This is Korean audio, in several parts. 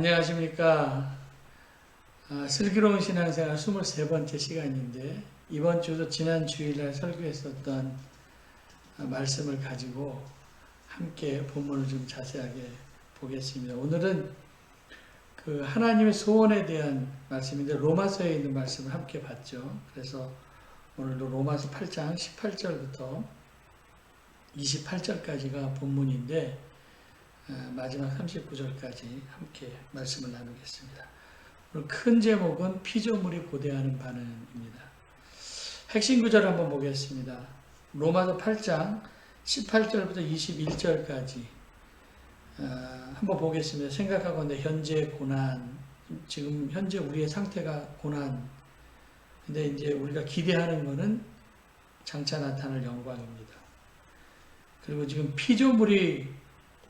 안녕하십니까. 슬기로운 신앙생활 23번째 시간인데 이번 주도 지난 주일날 설교했었던 말씀을 가지고 함께 본문을 좀 자세하게 보겠습니다. 오늘은 그 하나님의 소원에 대한 말씀인데 로마서에 있는 말씀을 함께 봤죠. 그래서 오늘도 로마서 8장 18절부터 28절까지가 본문인데 마지막 39절까지 함께 말씀을 나누겠습니다. 오늘 큰 제목은 피조물이 고대하는 반응입니다. 핵심 구절 한번 보겠습니다. 로마서 8장 18절부터 21절까지 한번 보겠습니다. 생각하건대 현재 고난, 지금 현재 우리의 상태가 고난, 근데 이제 우리가 기대하는 것은 장차 나타날 영광입니다. 그리고 지금 피조물이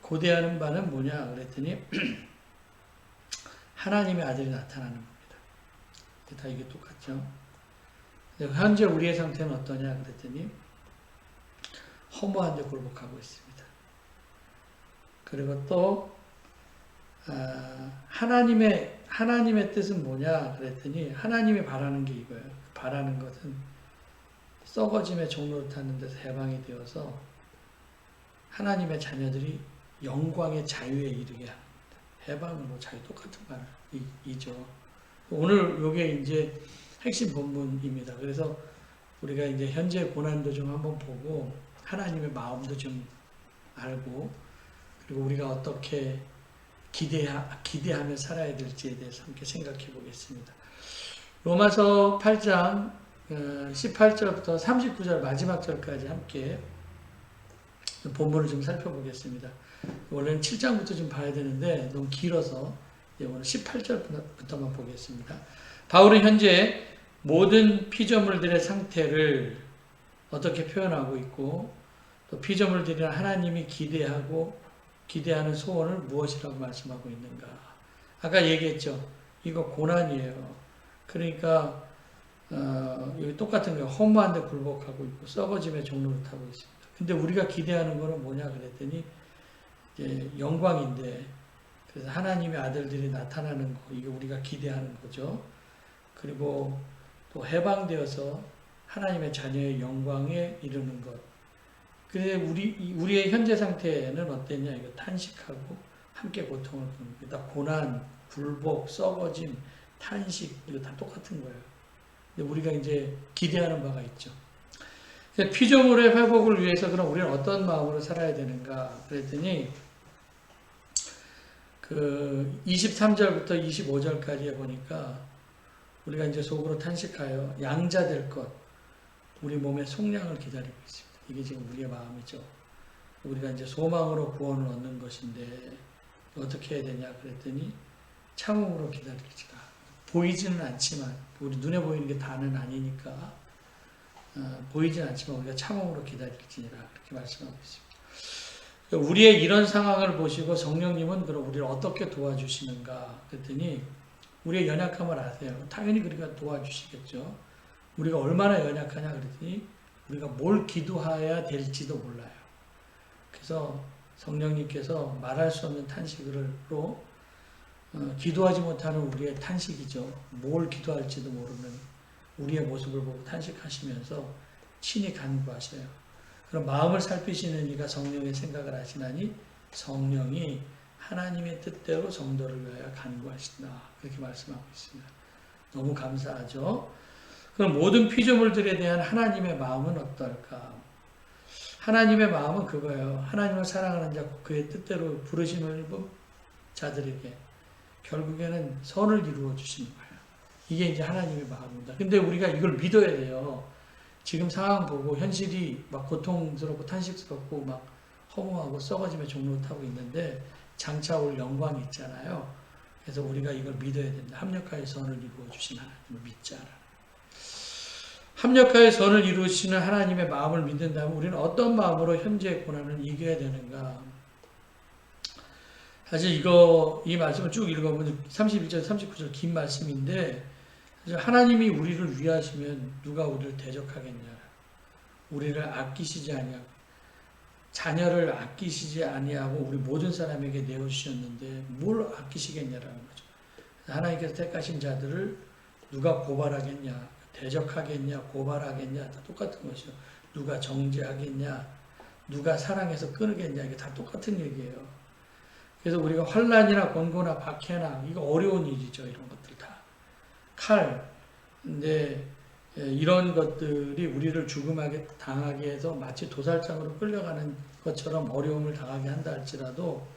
고대하는 바는 뭐냐 그랬더니 하나님의 아들이 나타나는 겁니다. 다 이게 똑같죠. 현재 우리의 상태는 어떠냐 그랬더니 허무한 데 굴복하고 있습니다. 그리고 또 하나님의 뜻은 뭐냐 그랬더니 하나님이 바라는 게 이거예요. 바라는 것은 썩어짐의 종로를 타는 데서 해방이 되어서 하나님의 자녀들이 영광의 자유에 이르게 합니다. 해방으로 자유 똑같은 말이죠. 오늘 요게 이제 핵심 본문입니다. 그래서 우리가 이제 현재 고난도 좀 한번 보고 하나님의 마음도 좀 알고 그리고 우리가 어떻게 기대하며 살아야 될지에 대해서 함께 생각해 보겠습니다. 로마서 8장 18절부터 39절 마지막 절까지 함께 본문을 좀 살펴보겠습니다. 원래는 7장부터 좀 봐야 되는데 너무 길어서 오늘 18절부터만 보겠습니다. 바울은 현재 모든 피조물들의 상태를 어떻게 표현하고 있고 또 피조물들이 하나님이 기대하는 소원을 무엇이라고 말씀하고 있는가. 아까 얘기했죠. 이거 고난이에요. 그러니까 여기 똑같은 거예요. 허무한 데 굴복하고 있고 썩어짐의 종로를 타고 있습니다. 근데 우리가 기대하는 거는 뭐냐 그랬더니 이제 영광인데 그래서 하나님의 아들들이 나타나는 거 이게 우리가 기대하는 거죠. 그리고 또 해방되어서 하나님의 자녀의 영광에 이르는 것. 그런데 우리의 현재 상태는 어땠냐? 이거 탄식하고 함께 고통을 겁니다. 고난, 굴복, 썩어짐, 탄식 이거 다 똑같은 거예요. 근데 우리가 이제 기대하는 바가 있죠. 피조물의 회복을 위해서 그럼 우리는 어떤 마음으로 살아야 되는가? 그랬더니 그 23절부터 25절까지에 보니까 우리가 이제 속으로 탄식하여 양자 될 것, 우리 몸의 속량을 기다리고 있습니다. 이게 지금 우리의 마음이죠. 우리가 이제 소망으로 구원을 얻는 것인데 어떻게 해야 되냐? 그랬더니 참음으로 기다릴지라. 보이지는 않지만 우리 눈에 보이는 게 다는 아니니까. 보이진 않지만 우리가 참음으로 기다릴지니라 그렇게 말씀하고 있습니다. 우리의 이런 상황을 보시고 성령님은 그럼 우리를 어떻게 도와주시는가 그랬더니 우리의 연약함을 아세요. 당연히 그러니까 도와주시겠죠. 우리가 얼마나 연약하냐 그랬더니 우리가 뭘 기도해야 될지도 몰라요. 그래서 성령님께서 말할 수 없는 탄식으로 기도하지 못하는 우리의 탄식이죠. 뭘 기도할지도 모르는 우리의 모습을 보고 탄식하시면서 친히 간구하셔요. 그럼 마음을 살피시는 이가 성령의 생각을 하시나니 성령이 하나님의 뜻대로 성도를 위하여 간구하신다. 그렇게 말씀하고 있습니다. 너무 감사하죠. 그럼 모든 피조물들에 대한 하나님의 마음은 어떨까? 하나님의 마음은 그거예요. 하나님을 사랑하는 자, 그의 뜻대로 부르심을 입은 자들에게 결국에는 선을 이루어 주시는 거예요. 이게 이제 하나님의 마음입니다. 근데 우리가 이걸 믿어야 돼요. 지금 상황 보고 현실이 막 고통스럽고 탄식스럽고 막 허무하고 썩어짐의 종로를 타고 있는데 장차 올 영광이 있잖아요. 그래서 우리가 이걸 믿어야 됩니다. 합력하여 선을 이루어 주신 하나님을 믿자. 합력하여 선을 이루시는 하나님의 마음을 믿는다면 우리는 어떤 마음으로 현재의 고난을 이겨야 되는가? 사실 이 말씀을 쭉 읽어보면 31절, 39절 긴 말씀인데 하나님이 우리를 위하시면 누가 우리를 대적하겠냐? 우리를 아끼시지 아니하고 자녀를 아끼시지 아니하고 우리 모든 사람에게 내어주셨는데 뭘 아끼시겠냐라는 거죠. 하나님께서 택하신 자들을 누가 고발하겠냐, 대적하겠냐, 고발하겠냐, 다 똑같은 것이죠. 누가 정죄하겠냐, 누가 사랑해서 끊으겠냐, 이게 다 똑같은 얘기예요. 그래서 우리가 환난이나 권고나 박해나 이거 어려운 일이죠. 이런 것들 다. 칼, 근데 이런 것들이 우리를 죽음하게 당하게 해서 마치 도살장으로 끌려가는 것처럼 어려움을 당하게 한다 할지라도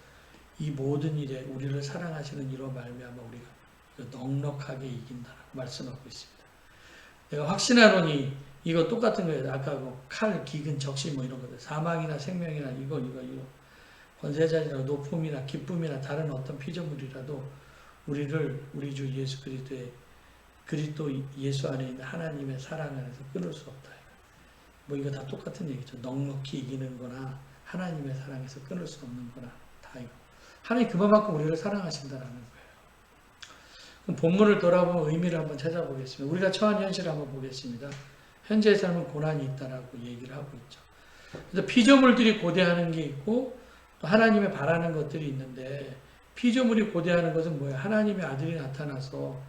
이 모든 일에 우리를 사랑하시는 이로 말미암아 우리가 넉넉하게 이긴다라고 말씀하고 있습니다. 내가 확신하노니 이거 똑같은 거예요. 아까 뭐 칼, 기근, 적시 뭐 이런 것들 사망이나 생명이나 이거 권세자이나 높음이나 기쁨이나 다른 어떤 피조물이라도 우리를 우리 주 예수 그리스도 예수 안에 있는 하나님의 사랑 안에서 끊을 수 없다. 뭐 이거 다 똑같은 얘기죠. 넉넉히 이기는 거나 하나님의 사랑에서 끊을 수 없는 거나 다 이거. 하나님 그만큼 우리를 사랑하신다라는 거예요. 그럼 본문을 돌아보면 의미를 한번 찾아보겠습니다. 우리가 처한 현실을 한번 보겠습니다. 현재의 삶은 고난이 있다라고 얘기를 하고 있죠. 그래서 피조물들이 고대하는 게 있고 또 하나님의 바라는 것들이 있는데 피조물이 고대하는 것은 뭐예요? 하나님의 아들이 나타나서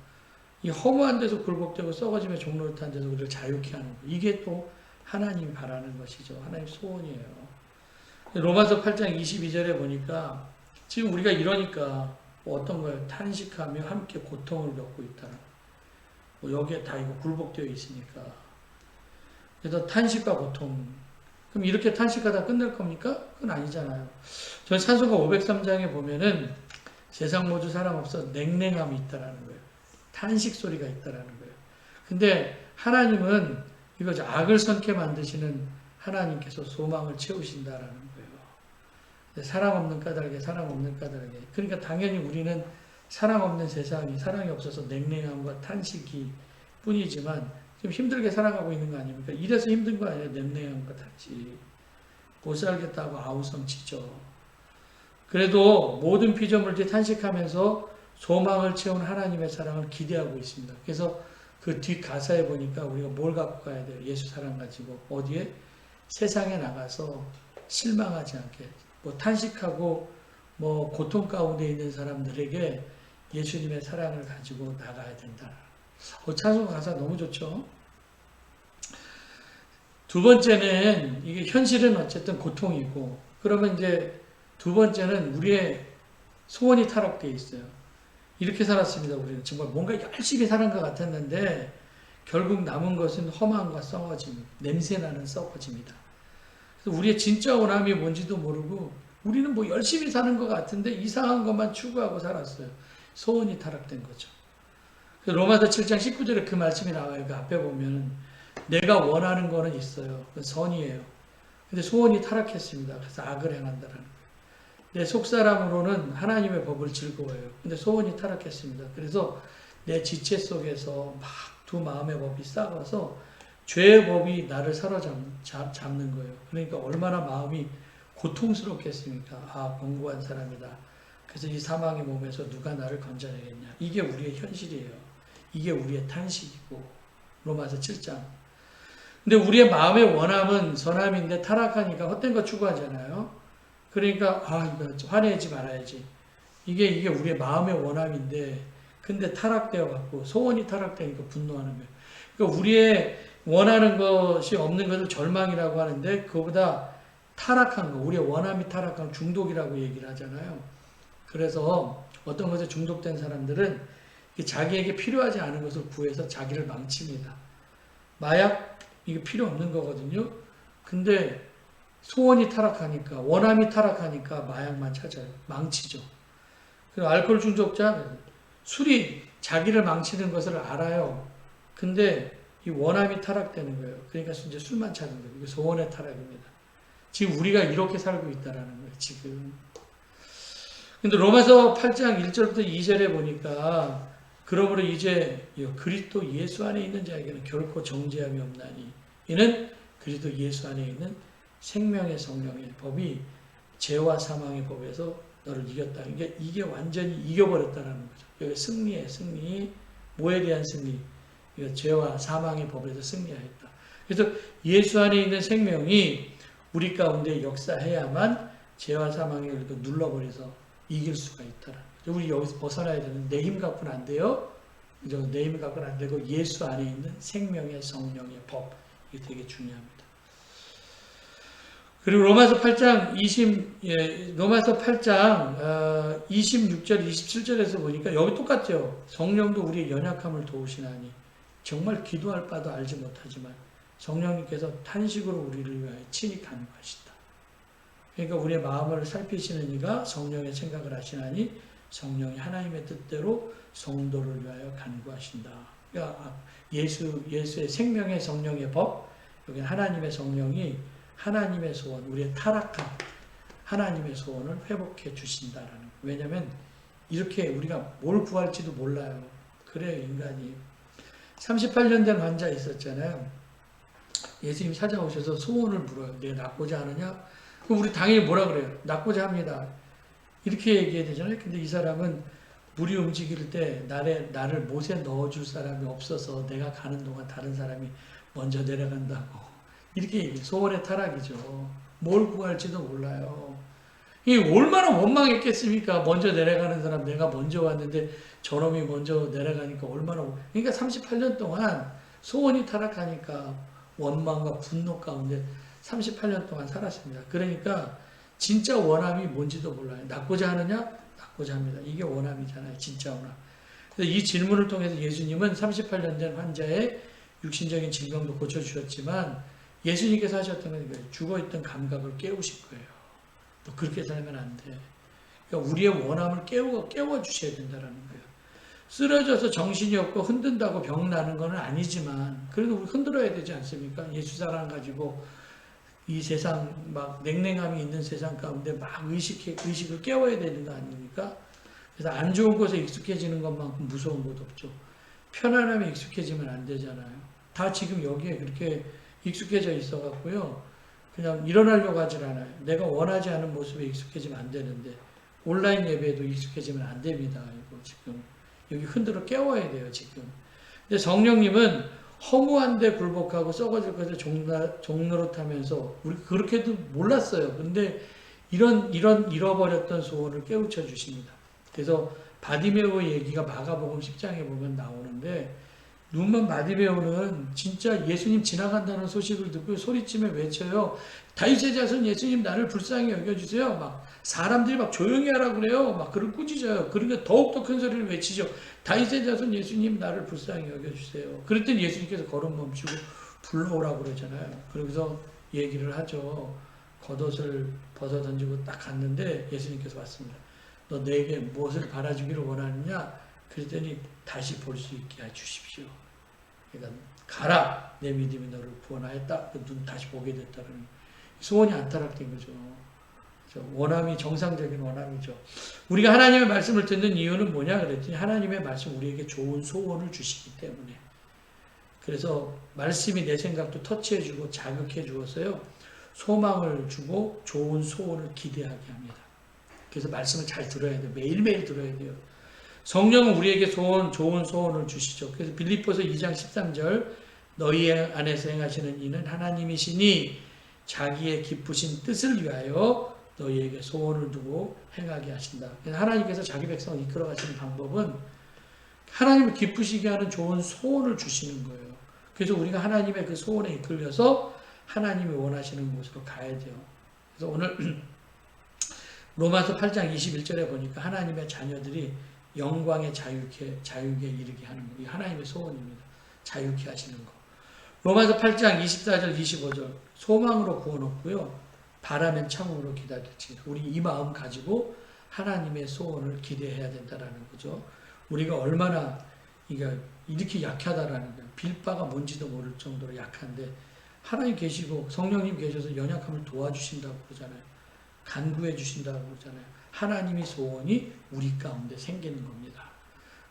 이 허무한 데서 굴복되고 썩어짐의 종로를 탄 데서 우리를 자유케 하는 거. 이게 또 하나님이 바라는 것이죠. 하나님 소원이에요. 로마서 8장 22절에 보니까 지금 우리가 이러니까 뭐 어떤 거예요? 탄식하며 함께 고통을 겪고 있다. 뭐 여기에 다 이거 굴복되어 있으니까. 그래서 탄식과 고통. 그럼 이렇게 탄식하다 끝낼 겁니까? 그건 아니잖아요. 저희 찬송가 503장에 보면은 세상 모두 사랑 없어 냉랭함이 있다라는 거예요. 탄식 소리가 있다라는 거예요. 근데 하나님은 이거 악을 선케 만드시는 하나님께서 소망을 채우신다라는 거예요. 사랑 없는 까닭에 사랑 없는 까닭에. 그러니까 당연히 우리는 사랑 없는 세상이 사랑이 없어서 냉랭함과 탄식이 뿐이지만 좀 힘들게 살아가고 있는 거 아닙니까? 이래서 힘든 거 아니에요. 냉랭함과 탄식. 못 살겠다고 아우성치죠. 그래도 모든 피조물들이 탄식하면서 소망을 채운 하나님의 사랑을 기대하고 있습니다. 그래서 그 뒷 가사에 보니까 우리가 뭘 갖고 가야 돼요? 예수 사랑 가지고 어디에? 세상에 나가서 실망하지 않게 뭐 탄식하고 뭐 고통 가운데 있는 사람들에게 예수님의 사랑을 가지고 나가야 된다. 찬송 가사 너무 좋죠? 두 번째는 이게 현실은 어쨌든 고통이고 그러면 이제 두 번째는 우리의 소원이 타락되어 있어요. 이렇게 살았습니다. 우리는 정말 뭔가 열심히 사는 것 같았는데 결국 남은 것은 험함과 썩어짐, 냄새나는 썩어짐이다. 그래서 우리의 진짜 원함이 뭔지도 모르고 우리는 뭐 열심히 사는 것 같은데 이상한 것만 추구하고 살았어요. 소원이 타락된 거죠. 로마서 7장 19절에 그 말씀이 나와요. 그 앞에 보면 내가 원하는 거는 있어요. 그건 선이에요. 근데 소원이 타락했습니다. 그래서 악을 행한다라는 거예요. 내 속사람으로는 하나님의 법을 즐거워해요. 근데 소원이 타락했습니다. 그래서 내 지체 속에서 막 두 마음의 법이 싸워서 죄의 법이 나를 사로잡는 거예요. 그러니까 얼마나 마음이 고통스럽겠습니까? 아, 번거한 사람이다. 그래서 이 사망의 몸에서 누가 나를 건져내겠냐. 이게 우리의 현실이에요. 이게 우리의 탄식이고 로마서 7장. 근데 우리의 마음의 원함은 선함인데 타락하니까 헛된 거 추구하잖아요. 그러니까 이거 화내지 말아야지. 이게 우리의 마음의 원함인데 근데 타락되어 갖고 소원이 타락되니까 분노하는 거예요. 그러니까 우리의 원하는 것이 없는 것을 절망이라고 하는데 그거보다 타락한 거, 우리의 원함이 타락한 중독이라고 얘기를 하잖아요. 그래서 어떤 것에 중독된 사람들은 자기에게 필요하지 않은 것을 구해서 자기를 망칩니다. 마약 이게 필요 없는 거거든요. 근데 소원이 타락하니까 원함이 타락하니까 마약만 찾아요. 망치죠. 그리고 알코올 중독자 술이 자기를 망치는 것을 알아요. 근데 이 원함이 타락되는 거예요. 그러니까 이제 술만 찾는 거예요. 이게 소원의 타락입니다. 지금 우리가 이렇게 살고 있다라는 거예요. 지금. 근데 로마서 8장 1절부터 2절에 보니까 그러므로 이제 그리스도 예수 안에 있는 자에게는 결코 정죄함이 없나니 이는 그리스도 예수 안에 있는 생명의 성령의 법이 죄와 사망의 법에서 너를 이겼다. 이게 완전히 이겨버렸다는 거죠. 여기 승리에 승리, 뭐에 대한 승리? 죄와 사망의 법에서 승리하였다. 그래서 예수 안에 있는 생명이 우리 가운데 역사해야만 죄와 사망을 눌러버려서 이길 수가 있더라. 우리 여기서 벗어나야 되는 내 힘 갖고는 안 돼요. 그죠? 내 힘 갖고는 안 되고 예수 안에 있는 생명의 성령의 법, 이게 되게 중요합니다. 그리고 로마서 8장 26절 27절에서 보니까 여기 똑같죠. 성령도 우리의 연약함을 도우시나니 정말 기도할 바도 알지 못하지만 성령님께서 탄식으로 우리를 위하여 친히 간구하시다. 그러니까 우리의 마음을 살피시는 이가 성령의 생각을 하시나니 성령이 하나님의 뜻대로 성도를 위하여 간구하신다. 그러니까 예수의 생명의 성령의 법, 여기 하나님의 성령이 하나님의 소원, 우리의 타락한 하나님의 소원을 회복해 주신다라는 거예요. 왜냐하면 이렇게 우리가 뭘 구할지도 몰라요. 그래요, 인간이. 38년 된 환자 있었잖아요. 예수님이 찾아오셔서 소원을 물어요. 내가 낫고자 하느냐? 그럼 우리 당연히 뭐라 그래요? 낫고자 합니다. 이렇게 얘기해야 되잖아요. 근데 이 사람은 물이 움직일 때 나를 못에 넣어줄 사람이 없어서 내가 가는 동안 다른 사람이 먼저 내려간다고. 이렇게 얘기해요. 소원의 타락이죠. 뭘 구할지도 몰라요. 이게 얼마나 원망했겠습니까? 먼저 내려가는 사람, 내가 먼저 왔는데 저놈이 먼저 내려가니까 얼마나. 그러니까 38년 동안 소원이 타락하니까 원망과 분노 가운데 38년 동안 살았습니다. 그러니까 진짜 원함이 뭔지도 몰라요. 낫고자 하느냐? 낫고자 합니다. 이게 원함이잖아요. 진짜 원함. 그래서 이 질문을 통해서 예수님은 38년 된 환자의 육신적인 질병도 고쳐주셨지만 예수님께서 하셨던 건 죽어있던 감각을 깨우실 거예요. 너 그렇게 살면 안 돼. 그러니까 우리의 원함을 깨워주셔야 된다는 거예요. 쓰러져서 정신이 없고 흔든다고 병 나는 건 아니지만 그래도 우리 흔들어야 되지 않습니까? 예수 사랑 가지고 이 세상 막 냉랭함이 있는 세상 가운데 막 의식을 깨워야 되는 거 아닙니까? 그래서 안 좋은 곳에 익숙해지는 것만큼 무서운 것 없죠. 편안함에 익숙해지면 안 되잖아요. 다 지금 여기에 그렇게 익숙해져 있어 갖고요. 그냥 일어나려고 하질 않아요. 내가 원하지 않은 모습에 익숙해지면 안 되는데 온라인 예배에도 익숙해지면 안 됩니다. 이거 지금 여기 흔들어 깨워야 돼요. 지금. 근데 성령님은 허무한데 굴복하고 썩어질 것을 종노릇하면서 우리 그렇게도 몰랐어요. 근데 이런 잃어버렸던 소원을 깨우쳐 주십니다. 그래서 바디메오 얘기가 마가복음 10장에 보면 나오는데 눈먼 바디메오는 진짜 예수님 지나간다는 소식을 듣고 소리치며 외쳐요. 다윗의 자손 예수님 나를 불쌍히 여겨주세요. 막 사람들이 막 조용히 하라고 그래요. 막 그를 꾸짖어요. 그러니까 더욱더 큰 소리를 외치죠. 다윗의 자손 예수님 나를 불쌍히 여겨주세요. 그랬더니 예수님께서 걸음 멈추고 불러오라고 그러잖아요. 그러면서 얘기를 하죠. 겉옷을 벗어 던지고 딱 갔는데 예수님께서 왔습니다. 너 내게 무엇을 바라주기를 원하느냐? 그랬더니 다시 볼 수 있게 해주십시오. 그러니까 가라. 내 믿음이 너를 구원하였다. 눈 다시 보게 됐다는 소원이 안 타락된 거죠. 원함이 정상적인 원함이죠. 우리가 하나님의 말씀을 듣는 이유는 뭐냐 그랬더니 하나님의 말씀 우리에게 좋은 소원을 주시기 때문에. 그래서 말씀이 내 생각도 터치해주고 자극해주어서요. 소망을 주고 좋은 소원을 기대하게 합니다. 그래서 말씀을 잘 들어야 돼요. 매일매일 들어야 돼요. 성령은 우리에게 좋은 소원을 주시죠. 그래서 빌립보서 2장 13절 너희 안에서 행하시는 이는 하나님이시니 자기의 기쁘신 뜻을 위하여 너희에게 소원을 두고 행하게 하신다. 그래서 하나님께서 자기 백성을 이끌어 가시는 방법은 하나님을 기쁘시게 하는 좋은 소원을 주시는 거예요. 그래서 우리가 하나님의 그 소원에 이끌려서 하나님이 원하시는 곳으로 가야 돼요. 그래서 오늘 로마서 8장 21절에 보니까 하나님의 자녀들이 영광의 자유케 이르게 하는 거. 이 하나님의 소원입니다. 자유케 하시는 거. 로마서 8장 24절 25절 소망으로 구원 얻고요. 바라면 참음으로 기다릴지니라. 우리 이 마음 가지고 하나님의 소원을 기대해야 된다라는 거죠. 우리가 얼마나 이렇게 약하다라는 거예요. 빌바가 뭔지도 모를 정도로 약한데 하나님 계시고 성령님 계셔서 연약함을 도와주신다고 그러잖아요. 간구해 주신다고 그러잖아요. 하나님의 소원이 우리 가운데 생기는 겁니다.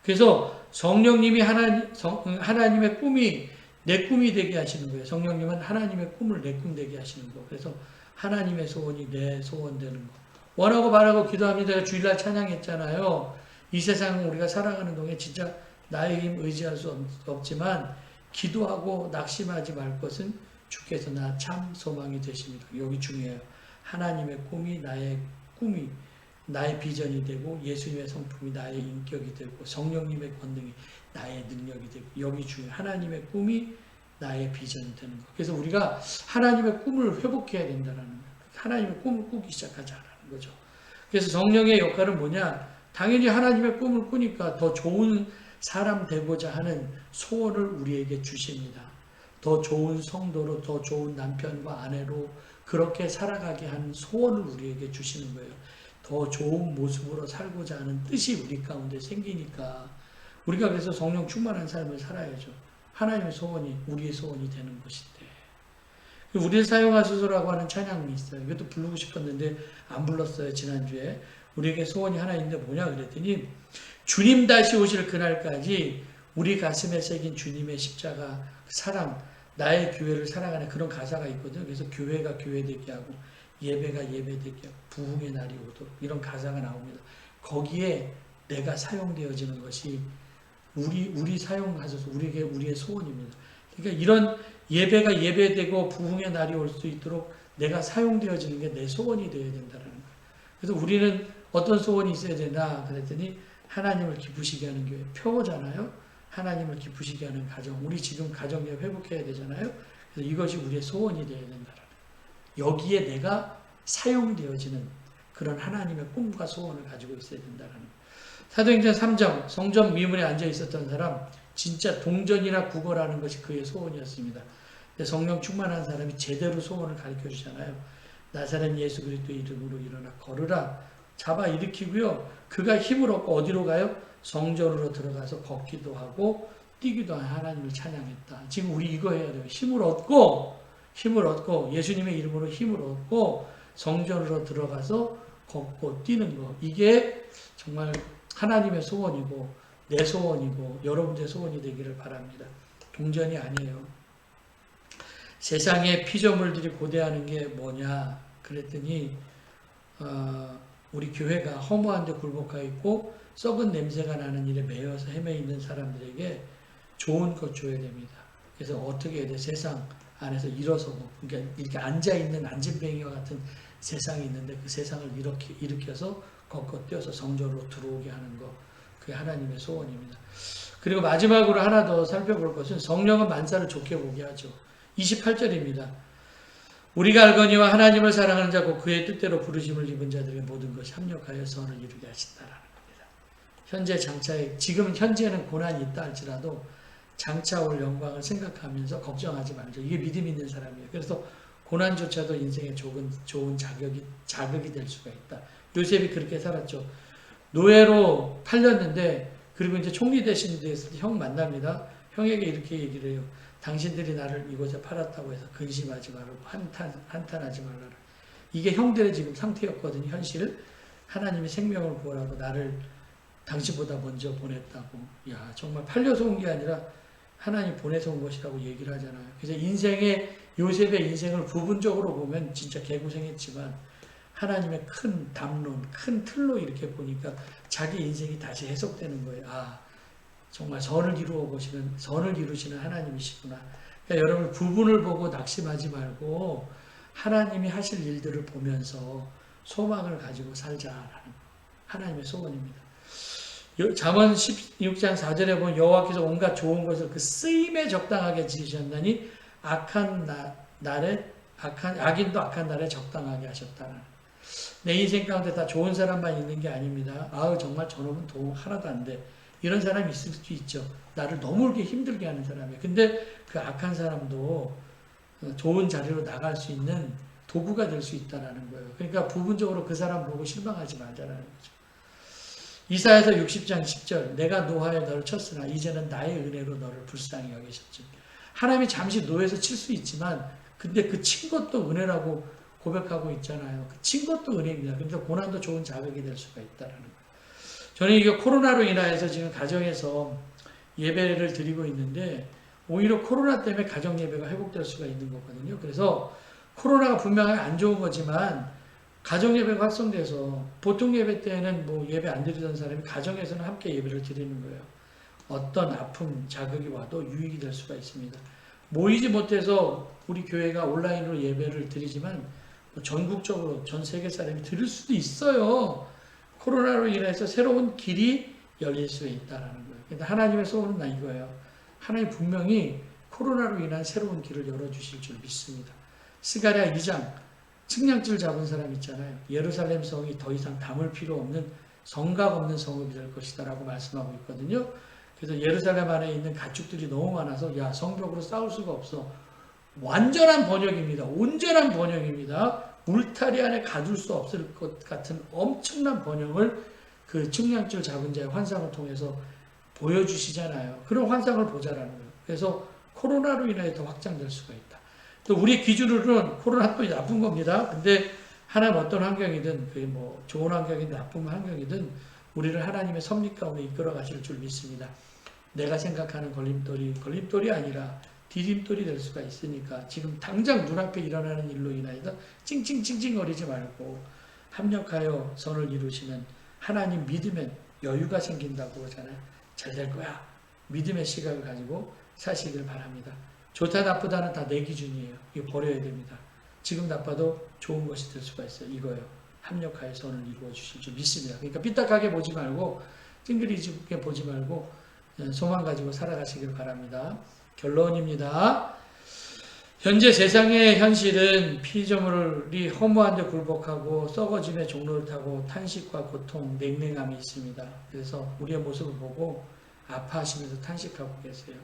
그래서 성령님이 하나님의 꿈이 내 꿈이 되게 하시는 거예요. 성령님은 하나님의 꿈을 내 꿈 되게 하시는 거. 그래서 하나님의 소원이 내 소원 되는 거. 원하고 바라고 기도합니다. 주일날 찬양했잖아요. 이 세상을 우리가 살아가는 동안 진짜 나의 힘 의지할 수 없지만 기도하고 낙심하지 말 것은 주께서 나 참 소망이 되십니다. 여기 중요해요. 하나님의 꿈이 나의 비전이 되고 예수님의 성품이 나의 인격이 되고 성령님의 권능이 나의 능력이 되고 여기 중요해요. 하나님의 꿈이 나의 비전이 되는 거. 그래서 우리가 하나님의 꿈을 회복해야 된다는 거예요. 하나님의 꿈을 꾸기 시작하자라는 거죠. 그래서 성령의 역할은 뭐냐? 당연히 하나님의 꿈을 꾸니까 더 좋은 사람 되고자 하는 소원을 우리에게 주십니다. 더 좋은 성도로, 더 좋은 남편과 아내로 그렇게 살아가게 하는 소원을 우리에게 주시는 거예요. 더 좋은 모습으로 살고자 하는 뜻이 우리 가운데 생기니까 우리가 그래서 성령 충만한 삶을 살아야죠. 하나님의 소원이 우리의 소원이 되는 것인데 우리를 사용하소서라고 하는 찬양이 있어요. 이것도 부르고 싶었는데 안 불렀어요. 지난주에 우리에게 소원이 하나 있는데 뭐냐 그랬더니 주님 다시 오실 그날까지 우리 가슴에 새긴 주님의 십자가 사랑 나의 교회를 사랑하는 그런 가사가 있거든요. 그래서 교회가 교회되게 하고 예배가 예배되게 하고 부흥의 날이 오도록 이런 가사가 나옵니다. 거기에 내가 사용되어지는 것이 우리 사용하셔서 우리에게 우리의 소원입니다. 그러니까 이런 예배가 예배되고 부흥의 날이 올 수 있도록 내가 사용되어지는 게 내 소원이 되어야 된다는 거예요. 그래서 우리는 어떤 소원이 있어야 되나 그랬더니 하나님을 기쁘시게 하는 교회 표잖아요. 하나님을 기쁘시게 하는 가정. 우리 지금 가정력 회복해야 되잖아요. 그래서 이것이 우리의 소원이 되어야 된다는 거예요. 여기에 내가 사용되어지는 그런 하나님의 꿈과 소원을 가지고 있어야 된다는 거예요. 사도행전 3장 성전 미문에 앉아 있었던 사람 진짜 동전이나 국어라는 것이 그의 소원이었습니다. 근데 성령 충만한 사람이 제대로 소원을 가르쳐 주잖아요. 나사렛 예수 그리스도의 이름으로 일어나 걸으라 잡아 일으키고요. 그가 힘을 얻고 어디로 가요? 성전으로 들어가서 걷기도 하고 뛰기도 하는 하나님을 찬양했다. 지금 우리 이거 해야 돼요. 힘을 얻고 예수님의 이름으로 힘을 얻고 성전으로 들어가서 걷고 뛰는 거. 이게 정말 하나님의 소원이고 내 소원이고 여러분의 소원이 되기를 바랍니다. 동전이 아니에요. 세상에 피조물들이 고대하는 게 뭐냐 그랬더니 우리 교회가 허무한 데 굴복하여 있고 썩은 냄새가 나는 일에 매여서 헤매 있는 사람들에게 좋은 것 줘야 됩니다. 그래서 어떻게 해야 돼? 세상 안에서 일어서고 그러니까 이렇게 앉아있는 안진뱅이와 같은 세상이 있는데 그 세상을 이렇게 일으켜서 걷고 뛰어서 성전으로 들어오게 하는 것 그게 하나님의 소원입니다. 그리고 마지막으로 하나 더 살펴볼 것은 성령은 만사를 좋게 보게 하죠. 28절입니다. 우리가 알거니와 하나님을 사랑하는 자고 그의 뜻대로 부르심을 입은 자들에게 모든 것이 합력하여 선을 이루게 하신다라는 겁니다. 현재 장차에 지금 현재는 고난이 있다 할지라도 장차 올 영광을 생각하면서 걱정하지 말죠. 이게 믿음 있는 사람이에요. 그래서 고난조차도 인생의 좋은 자극이 될 수가 있다. 요셉이 그렇게 살았죠. 노예로 팔렸는데 그리고 이제 총리 되신 데서 형 만납니다. 형에게 이렇게 얘기를 해요. 당신들이 나를 이곳에 팔았다고 해서 근심하지 말고 한탄하지 말라라. 이게 형들의 지금 상태였거든요. 현실. 하나님이 생명을 구원하고 나를 당신보다 먼저 보냈다고. 야 정말 팔려서 온 게 아니라 하나님 보내서 온 것이라고 얘기를 하잖아요. 그래서 요셉의 인생을 부분적으로 보면 진짜 개고생했지만 하나님의 큰 담론, 큰 틀로 이렇게 보니까 자기 인생이 다시 해석되는 거예요. 아, 정말 선을 이루시는 하나님이시구나. 그러니까 여러분 부분을 보고 낙심하지 말고 하나님이 하실 일들을 보면서 소망을 가지고 살자라는 하나님의 소원입니다. 잠언 16장 4절에 보면 여호와께서 온갖 좋은 것을 그 쓰임에 적당하게 지으셨나니 악인도 악한 날에 적당하게 하셨다는. 내 인생 가운데 다 좋은 사람만 있는 게 아닙니다. 아우 정말 저놈은 도움 하나도 안 돼. 이런 사람이 있을 수 있죠. 나를 너무 이렇게 힘들게 하는 사람이에요. 근데 그 악한 사람도 좋은 자리로 나갈 수 있는 도구가 될 수 있다는 거예요. 그러니까 부분적으로 그 사람 보고 실망하지 말자라는 거죠. 이사야서 60장 10절 내가 노하여 너를 쳤으나 이제는 나의 은혜로 너를 불쌍히 여기셨지. 하나님이 잠시 노해서 칠 수 있지만 근데 그 친 것도 은혜라고 고백하고 있잖아요. 그 친 것도 은혜입니다. 그래서 고난도 좋은 자극이 될 수가 있다는 거예요. 저는 이게 코로나로 인하여서 지금 가정에서 예배를 드리고 있는데 오히려 코로나 때문에 가정 예배가 회복될 수가 있는 거거든요. 그래서 코로나가 분명히 안 좋은 거지만 가정 예배가 활성돼서 보통 예배 때는 뭐 예배 안 드리던 사람이 가정에서는 함께 예배를 드리는 거예요. 어떤 아픔, 자극이 와도 유익이 될 수가 있습니다. 모이지 못해서 우리 교회가 온라인으로 예배를 드리지만 전국적으로 전 세계 사람이 들을 수도 있어요. 코로나로 인해서 새로운 길이 열릴 수 있다라는 거예요. 근데 하나님의 소원은 이거예요. 하나님 분명히 코로나로 인한 새로운 길을 열어주실 줄 믿습니다. 스가랴 2장 측량줄 잡은 사람 있잖아요. 예루살렘 성이 더 이상 담을 필요 없는 성곽 없는 성읍이 될 것이다 라고 말씀하고 있거든요. 그래서 예루살렘 안에 있는 가축들이 너무 많아서 야 성벽으로 싸울 수가 없어. 완전한 번역입니다. 온전한 번역입니다. 울타리 안에 가둘 수 없을 것 같은 엄청난 번역을 그 측량줄 잡은 자의 환상을 통해서 보여주시잖아요. 그런 환상을 보자라는 거예요. 그래서 코로나로 인해 더 확장될 수가 있다. 또 우리 기준으로는 코로나도 나쁜 겁니다. 근데 하나님 어떤 환경이든 그게 뭐 좋은 환경이든 나쁜 환경이든 우리를 하나님의 섭리 가운데 이끌어 가실 줄 믿습니다. 내가 생각하는 걸림돌이 아니라 디딤돌이 될 수가 있으니까 지금 당장 눈앞에 일어나는 일로 인하여서 찡찡찡찡거리지 말고 합력하여 선을 이루시면 하나님 믿으면 여유가 생긴다고 그러잖아요. 잘 될 거야. 믿음의 시각을 가지고 사시길 바랍니다. 좋다 나쁘다는 다 내 기준이에요. 이거 버려야 됩니다. 지금 나빠도 좋은 것이 될 수가 있어요. 이거요. 합력하여 선을 이루어 주실 줄 믿습니다. 그러니까 삐딱하게 보지 말고 찡그리게 보지 말고 소망 가지고 살아가시길 바랍니다. 결론입니다. 현재 세상의 현실은 피조물이 허무한 데 굴복하고 썩어짐의 종로를 타고 탄식과 고통, 냉랭함이 있습니다. 그래서 우리의 모습을 보고 아파하시면서 탄식하고 계세요.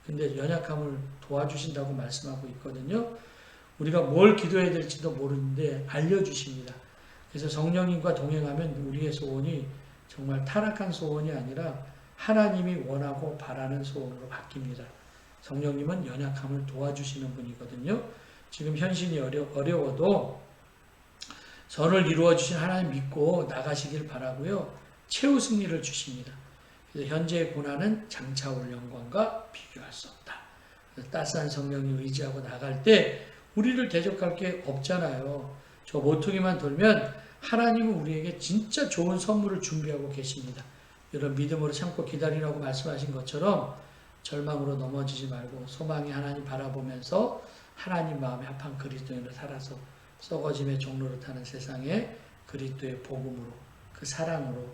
근데 연약함을 도와주신다고 말씀하고 있거든요. 우리가 뭘 기도해야 될지도 모르는데 알려주십니다. 그래서 성령님과 동행하면 우리의 소원이 정말 타락한 소원이 아니라 하나님이 원하고 바라는 소원으로 바뀝니다. 성령님은 연약함을 도와주시는 분이거든요. 지금 현실이 어려워도 선을 이루어주신 하나님 믿고 나가시길 바라고요. 최후 승리를 주십니다. 그래서 현재의 고난은 장차 올 영광과 비교할 수 없다. 따스한 성령이 의지하고 나갈 때 우리를 대적할 게 없잖아요. 저 모퉁이만 돌면 하나님은 우리에게 진짜 좋은 선물을 준비하고 계십니다. 이런 믿음으로 참고 기다리라고 말씀하신 것처럼 절망으로 넘어지지 말고 소망이 하나님 바라보면서 하나님 마음에 합한 그리스도인으로 살아서 썩어짐의 종로를 타는 세상에 그리스도의 복음으로 그 사랑으로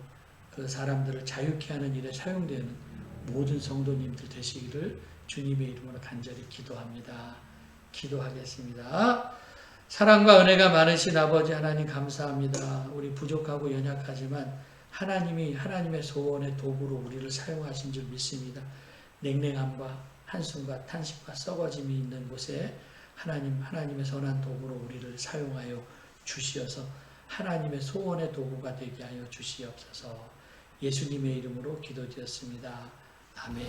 그 사람들을 자유케 하는 일에 사용되는 모든 성도님들 되시기를 주님의 이름으로 간절히 기도합니다. 기도하겠습니다. 사랑과 은혜가 많으신 아버지 하나님 감사합니다. 우리 부족하고 연약하지만 하나님이 하나님의 소원의 도구로 우리를 사용하신 줄 믿습니다. 냉랭함과 한숨과 탄식과 썩어짐이 있는 곳에 하나님의 선한 도구로 우리를 사용하여 주시어서 하나님의 소원의 도구가 되게 하여 주시옵소서. 예수님의 이름으로 기도드렸습니다. 아멘.